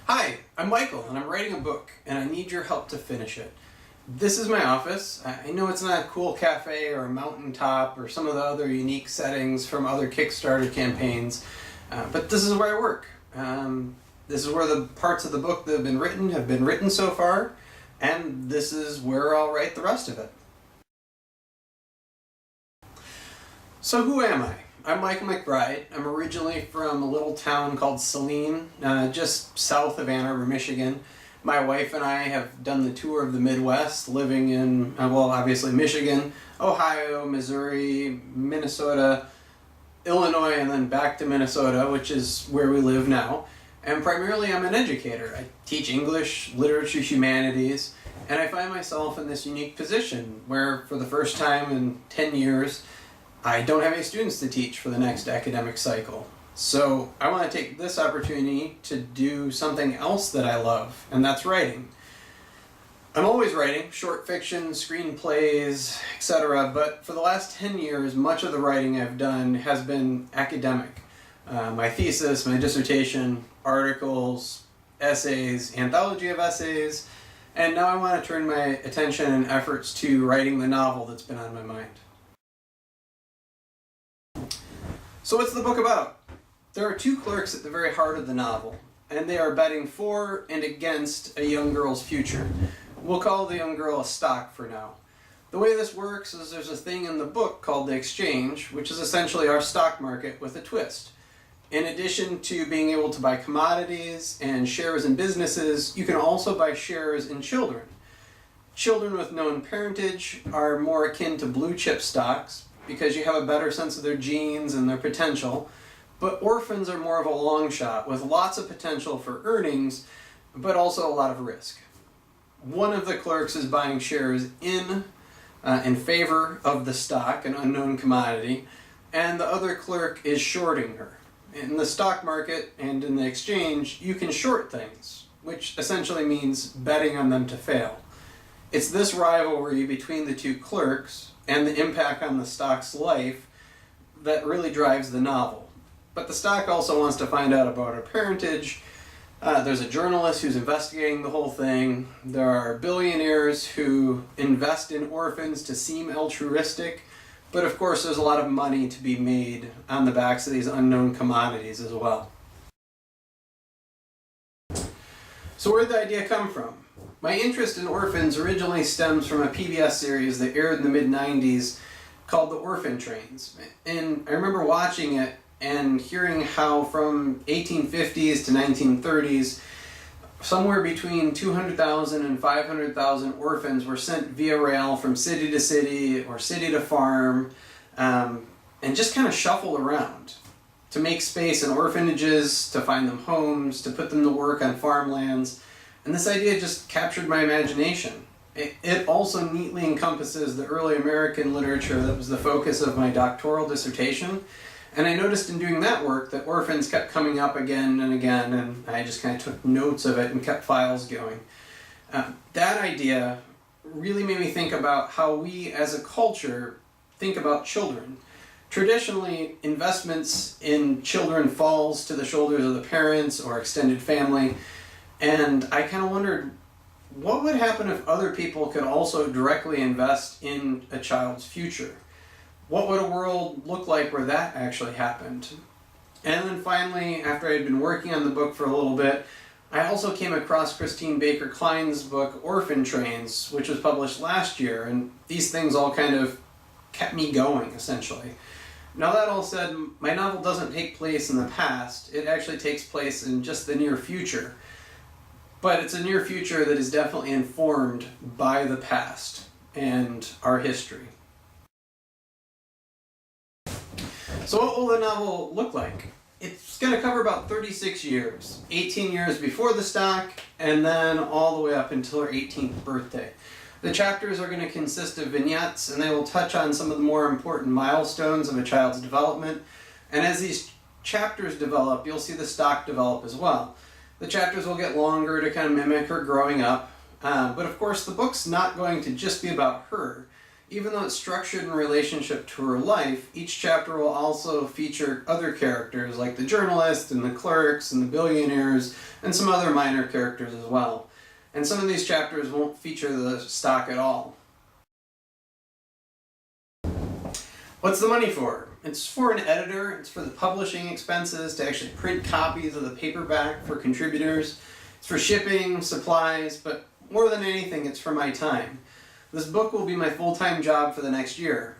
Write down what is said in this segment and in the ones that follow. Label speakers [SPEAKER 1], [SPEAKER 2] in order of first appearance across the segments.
[SPEAKER 1] Hi, I'm Michael, and I'm writing a book, and I need your help to finish it. This is my office. I know it's not a cool cafe or a mountaintop or some of the other unique settings from other Kickstarter campaigns, but this is where I work. This is where the parts of the book that have been written so far, and this is where I'll write the rest of it. So who am I? I'm Michael MacBride. I'm originally from a little town called Saline, just south of Ann Arbor, Michigan. My wife and I have done the tour of the Midwest, living in, obviously Michigan, Ohio, Missouri, Minnesota, Illinois, and then back to Minnesota, which is where we live now. And primarily I'm an educator. I teach English, literature, humanities, and I find myself in this unique position where for the first time in 10 years, I don't have any students to teach for the next academic cycle. So I want to take this opportunity to do something else that I love, and that's writing. I'm always writing, short fiction, screenplays, etc., but for the last 10 years, much of the writing I've done has been academic. My thesis, my dissertation, articles, essays, anthology of essays, and now I want to turn my attention and efforts to writing the novel that's been on my mind. So what's the book about? There are two clerks at the very heart of the novel, and they are betting for and against a young girl's future. We'll call the young girl a stock for now. The way this works is there's a thing in the book called the exchange, which is essentially our stock market with a twist. In addition to being able to buy commodities and shares in businesses, you can also buy shares in children. Children with known parentage are more akin to blue chip stocks, because you have a better sense of their genes and their potential, but orphans are more of a long shot with lots of potential for earnings, but also a lot of risk. One of the clerks is buying shares in favor of the stock, an unknown commodity, and the other clerk is shorting her. In the stock market and in the exchange, you can short things, which essentially means betting on them to fail. It's this rivalry between the two clerks and the impact on the stock's life that really drives the novel. But the stock also wants to find out about her parentage. There's a journalist who's investigating the whole thing. There are billionaires who invest in orphans to seem altruistic. But of course, there's a lot of money to be made on the backs of these unknown commodities as well. So where did the idea come from? My interest in orphans originally stems from a PBS series that aired in the mid-90s called The Orphan Trains. And I remember watching it and hearing how from 1850s to 1930s, somewhere between 200,000 and 500,000 orphans were sent via rail from city to city or city to farm, and just kind of shuffled around to make space in orphanages, to find them homes, to put them to work on farmlands. And this idea just captured my imagination. It also neatly encompasses the early American literature that was the focus of my doctoral dissertation. And I noticed in doing that work that orphans kept coming up again and again, and I just kind of took notes of it and kept files going. That idea really made me think about how we as a culture think about children. Traditionally, investments in children falls to the shoulders of the parents or extended family. And I kind of wondered, what would happen if other people could also directly invest in a child's future? What would a world look like where that actually happened? And then finally, after I had been working on the book for a little bit, I also came across Christine Baker Klein's book, Orphan Trains, which was published last year, and these things all kind of kept me going, essentially. Now that all said, my novel doesn't take place in the past. It actually takes place in just the near future. But it's a near future that is definitely informed by the past and our history. So what will the novel look like? It's going to cover about 36 years, 18 years before the stock, and then all the way up until her 18th birthday. The chapters are going to consist of vignettes, and they will touch on some of the more important milestones of a child's development. And as these chapters develop, you'll see the stock develop as well. The chapters will get longer to kind of mimic her growing up, but of course the book's not going to just be about her. Even though it's structured in relationship to her life, each chapter will also feature other characters like the journalist and the clerks and the billionaires and some other minor characters as well. And some of these chapters won't feature the stock at all. What's the money for? It's for an editor, it's for the publishing expenses to actually print copies of the paperback for contributors, it's for shipping, supplies, but more than anything, it's for my time. This book will be my full-time job for the next year.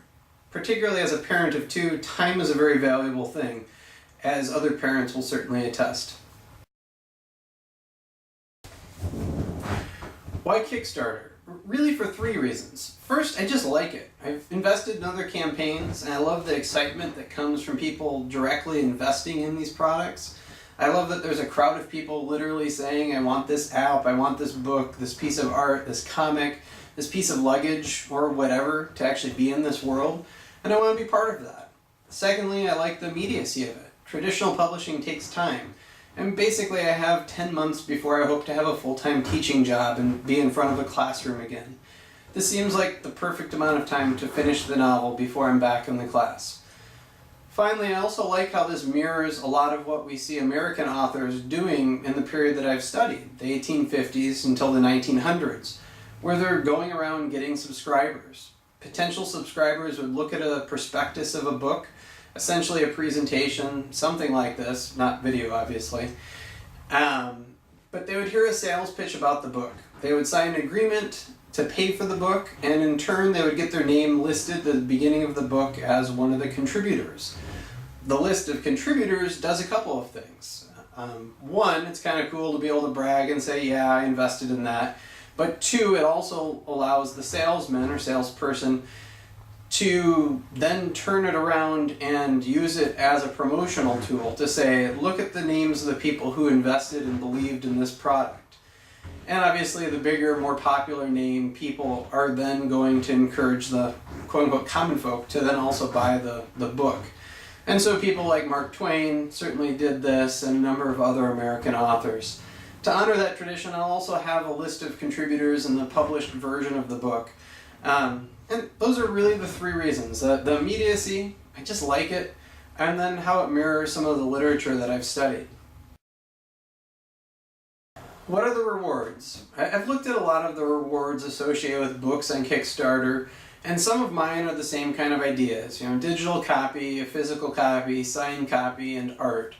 [SPEAKER 1] Particularly as a parent of two, time is a very valuable thing, as other parents will certainly attest. Why Kickstarter? Really for 3 reasons. First, I just like it. I've invested in other campaigns, and I love the excitement that comes from people directly investing in these products. I love that there's a crowd of people literally saying, I want this app, I want this book, this piece of art, this comic, this piece of luggage, or whatever, to actually be in this world, and I want to be part of that. Secondly, I like the immediacy of it. Traditional publishing takes time, and basically I have 10 months before I hope to have a full-time teaching job and be in front of a classroom again. This seems like the perfect amount of time to finish the novel before I'm back in the class. Finally, I also like how this mirrors a lot of what we see American authors doing in the period that I've studied, the 1850s until the 1900s. Where they're going around getting subscribers. Potential subscribers would look at a prospectus of a book, essentially a presentation, something like this, not video obviously, but they would hear a sales pitch about the book. They would sign an agreement to pay for the book, and in turn they would get their name listed at the beginning of the book as one of the contributors. The list of contributors does a couple of things. One, it's kind of cool to be able to brag and say, yeah, I invested in that. But 2, it also allows the salesman or salesperson to then turn it around and use it as a promotional tool to say, look at the names of the people who invested and believed in this product. And obviously the bigger, more popular name people are then going to encourage the quote-unquote common folk to then also buy the book. And so people like Mark Twain certainly did this, and a number of other American authors. To honor that tradition, I'll also have a list of contributors in the published version of the book. And those are really the 3 reasons. The immediacy, I just like it, and then how it mirrors some of the literature that I've studied. What are the rewards? I've looked at a lot of the rewards associated with books on Kickstarter, and some of mine are the same kind of ideas. You know, digital copy, a physical copy, signed copy, and art.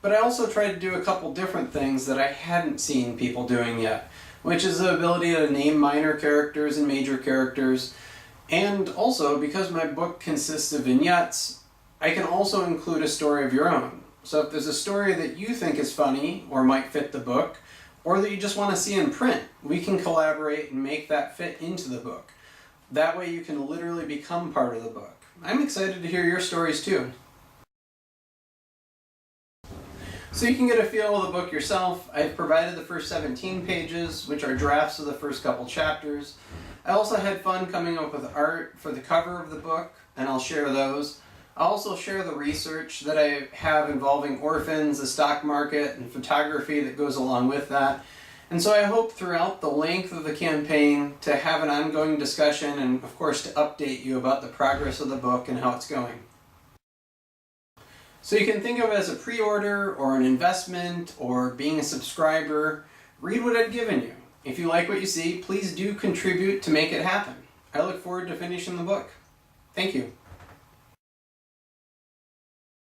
[SPEAKER 1] But I also tried to do a couple different things that I hadn't seen people doing yet, which is the ability to name minor characters and major characters, and also, because my book consists of vignettes, I can also include a story of your own. So if there's a story that you think is funny, or might fit the book, or that you just want to see in print, we can collaborate and make that fit into the book. That way you can literally become part of the book. I'm excited to hear your stories too. So you can get a feel of the book yourself. I've provided the first 17 pages, which are drafts of the first couple chapters. I also had fun coming up with art for the cover of the book, and I'll share those. I'll also share the research that I have involving orphans, the stock market, and photography that goes along with that. And so I hope throughout the length of the campaign to have an ongoing discussion and, of course, to update you about the progress of the book and how it's going. So you can think of it as a pre-order or an investment or being a subscriber. Read what I've given you. If you like what you see, please do contribute to make it happen. I look forward to finishing the book. Thank you.